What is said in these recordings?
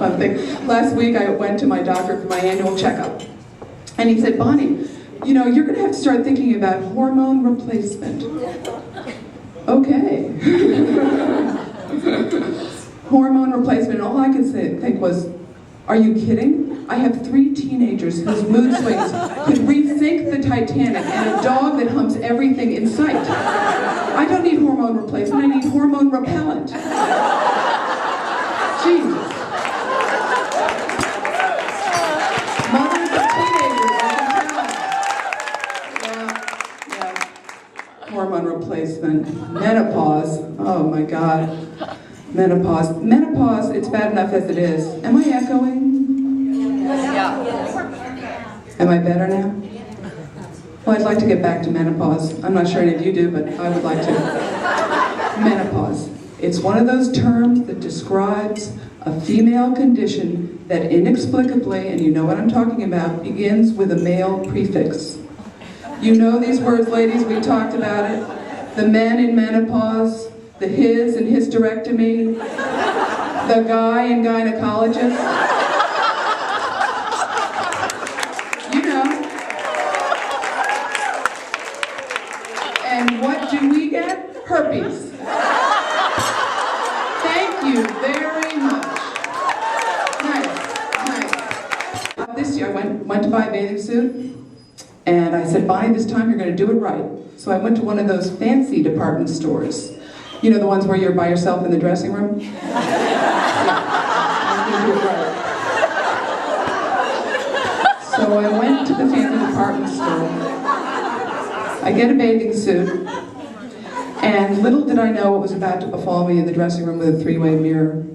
fun thing. Last week I went to my doctor for my annual checkup. And he said, Bonnie, you know, you're going to have to start thinking about hormone replacement. Okay. Hormone replacement. And all I could think was, are you kidding? I have 3 teenagers whose mood swings could rethink the Titanic and a dog that humps everything in sight. I don't need hormone replacement, I need hormone repellent. Jesus. Mothers of teenagers, I can tell. Yeah. Hormone replacement. Menopause. Oh my God. Menopause. Menopause, it's bad enough as it is. Am I echoing? Am I better now? Well, I'd like to get back to menopause. I'm not sure any of you do, but I would like to. Menopause. It's one of those terms that describes a female condition that inexplicably, and you know what I'm talking about, begins with a male prefix. You know these words, ladies, we talked about it. The men in menopause, the his and hysterectomy, the guy and gynecologist. You know. And what do we get? Herpes. Thank you very much. Nice, nice. This year I went to buy a bathing suit, and I said, Bonnie, this time you're going to do it right. So I went to one of those fancy department stores. You know, the ones where you're by yourself in the dressing room? Yeah. I'm gonna do it right. So I went to the fancy department store. I get a bathing suit, and little did I know what was about to befall me in the dressing room with a 3-way mirror.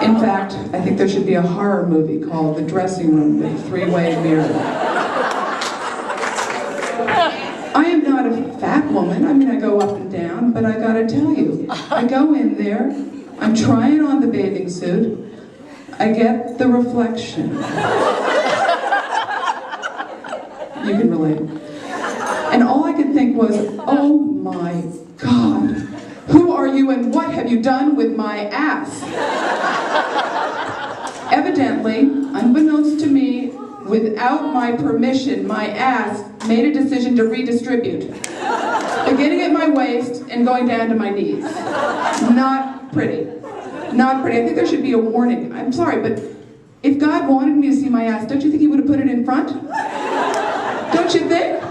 In fact, I think there should be a horror movie called The Dressing Room with a 3-way mirror. I am not a fat woman. I mean, I go up and down, but I gotta tell you, I go in there, I'm trying on the bathing suit, I get the reflection. You can relate. And all I could think was, oh my God, who are you and what have you done with my ass? Evidently, unbeknownst to me, without my permission, my ass made a decision to redistribute, beginning at my waist and going down to my knees. Not pretty. Not pretty. I think there should be a warning. I'm sorry, but if God wanted me to see my ass, don't you think he would have put it in front? Don't you think?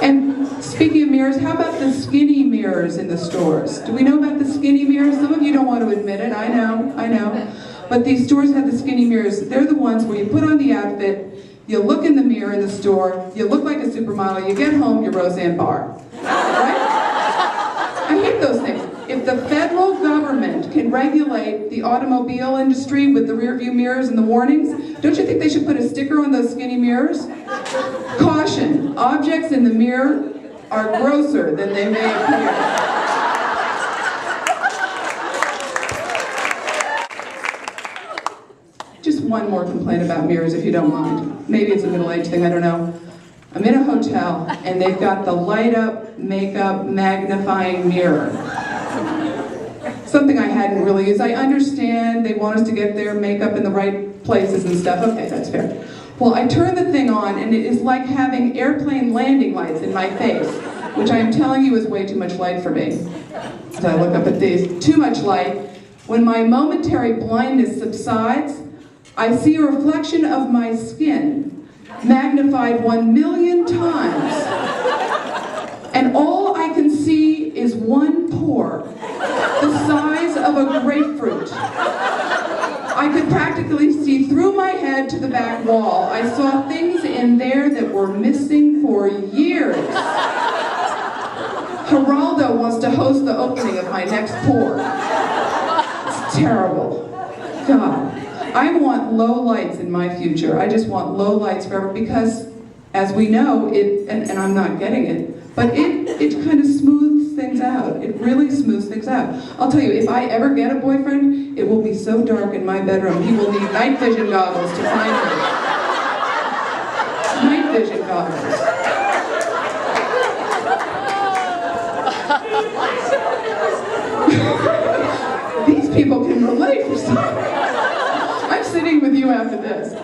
And speaking of mirrors, how about the skinny mirrors in the stores? Do we know about the skinny mirrors? Some of you don't want to admit it. I know. But these stores have the skinny mirrors. They're the ones where you put on the outfit, you look in the mirror in the store, you look like a supermodel, you get home, you're Roseanne Barr. Right? I hate those things. If the federal government can regulate the automobile industry with the rear view mirrors and the warnings, don't you think they should put a sticker on those skinny mirrors? Caution, objects in the mirror are grosser than they may appear. Just one more complaint about mirrors, if you don't mind. Maybe it's a middle-aged thing, I don't know. I'm in a hotel, and they've got the light-up, makeup, magnifying mirror. Something I hadn't really used. I understand they want us to get their makeup in the right places and stuff. Okay, that's fair. Well, I turn the thing on, and it is like having airplane landing lights in my face, which I am telling you is way too much light for me. So I look up at these. Too much light. When my momentary blindness subsides, I see a reflection of my skin, magnified 1,000,000 times. And all I can see is one pore, the size of a grapefruit. I could practically see through my head to the back wall. I saw things in there that were missing for years. Geraldo wants to host the opening of my next pore. It's terrible. God. I want low lights in my future. I just want low lights forever because, as we know, and I'm not getting it, but it kind of smooths things out. It really smooths things out. I'll tell you, if I ever get a boyfriend, it will be so dark in my bedroom, he will need night vision goggles to find me. Night vision goggles. These people can relate for some. do after this.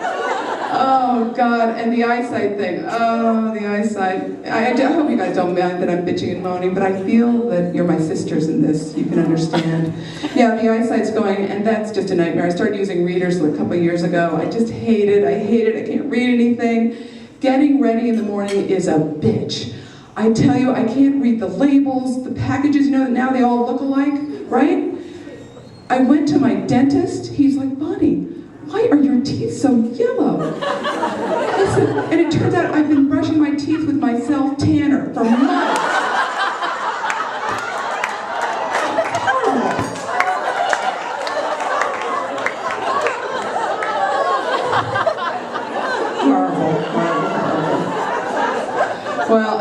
Oh, God, and the eyesight thing. Oh, the eyesight. I hope you guys don't mind that I'm bitching and moaning, but I feel that you're my sisters in this. You can understand. Yeah, the eyesight's going, and that's just a nightmare. I started using readers a couple of years ago. I just hate it. I hate it. I can't read anything. Getting ready in the morning is a bitch. I tell you, I can't read the labels, the packages, you know, now they all look alike, right? I went to my dentist. He's like, Bonnie, why are your teeth so yellow? Listen, and it turns out I've been brushing my teeth with my self-tanner for months. Well,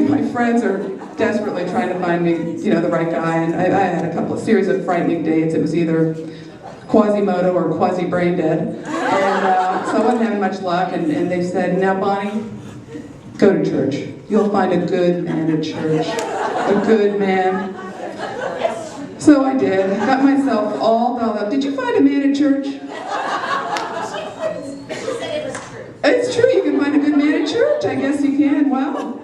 my friends are desperately trying to find me, you know, the right guy, and I had a series of frightening dates. It was either Quasimodo or quasi-brain dead, and so I wasn't having much luck, and they said, now Bonnie, go to church. You'll find a good man at church. A good man. So I did. I got myself all dolled up. Did you find a man at church? It's true, you can find a good man at church. I guess you can. Well,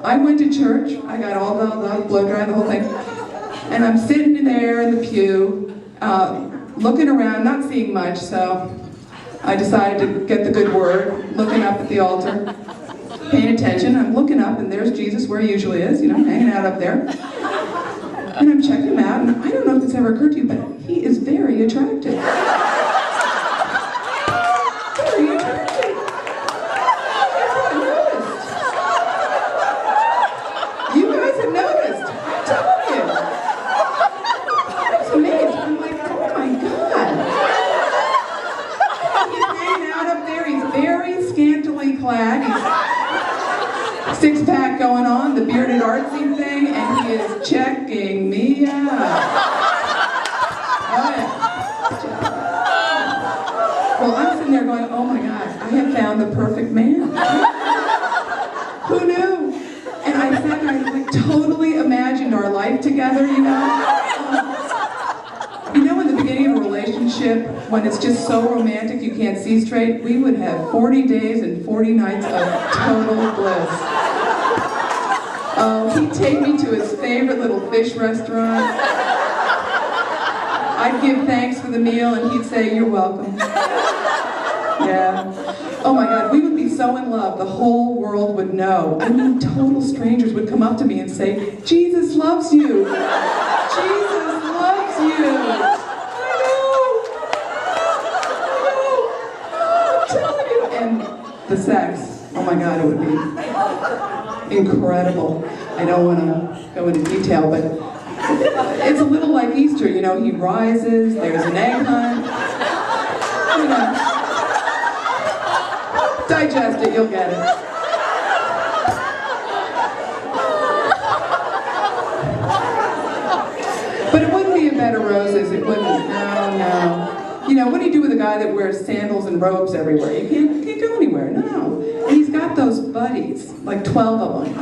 I went to church. I got all dolled up, blow dry, the whole thing. And I'm sitting there in the pew, looking around, not seeing much, so I decided to get the good word, looking up at the altar, paying attention. I'm looking up, and there's Jesus where he usually is, you know, hanging out up there. And I'm checking him out, and I don't know if it's ever occurred to you, but he is very attractive. Six-pack going on, the bearded artsy thing, and he is checking me out. Oh, yeah. Well, I'm sitting there going, oh my God, I have found the perfect man. Who knew? And I sat there and like totally imagined our life together, you know? You know, in the beginning of a relationship, when it's just so romantic you can't see straight, we would have 40 days and 40 nights of total bliss. Oh, he'd take me to his favorite little fish restaurant. I'd give thanks for the meal, and he'd say, you're welcome. Yeah. Oh my God, we would be so in love, the whole world would know. I mean, total strangers would come up to me and say, Jesus loves you. Jesus loves you. The sex, oh my God, it would be incredible. I don't want to go into detail, but it's a little like Easter, you know, he rises, there's an egg hunt, you know. Digest it, you'll get it. But it wouldn't be a bed of roses, it wouldn't, no. You know, what do you do with a guy that wears sandals and robes everywhere? You can't go anywhere, no. And he's got those buddies, like 12 of them.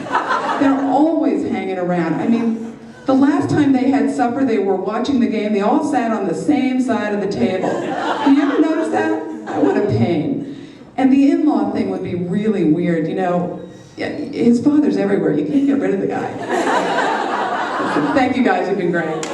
They're always hanging around. I mean, the last time they had supper, they were watching the game. They all sat on the same side of the table. You ever notice that? What a pain. And the in-law thing would be really weird, you know. His father's everywhere. You can't get rid of the guy. Listen, thank you guys, you've been great.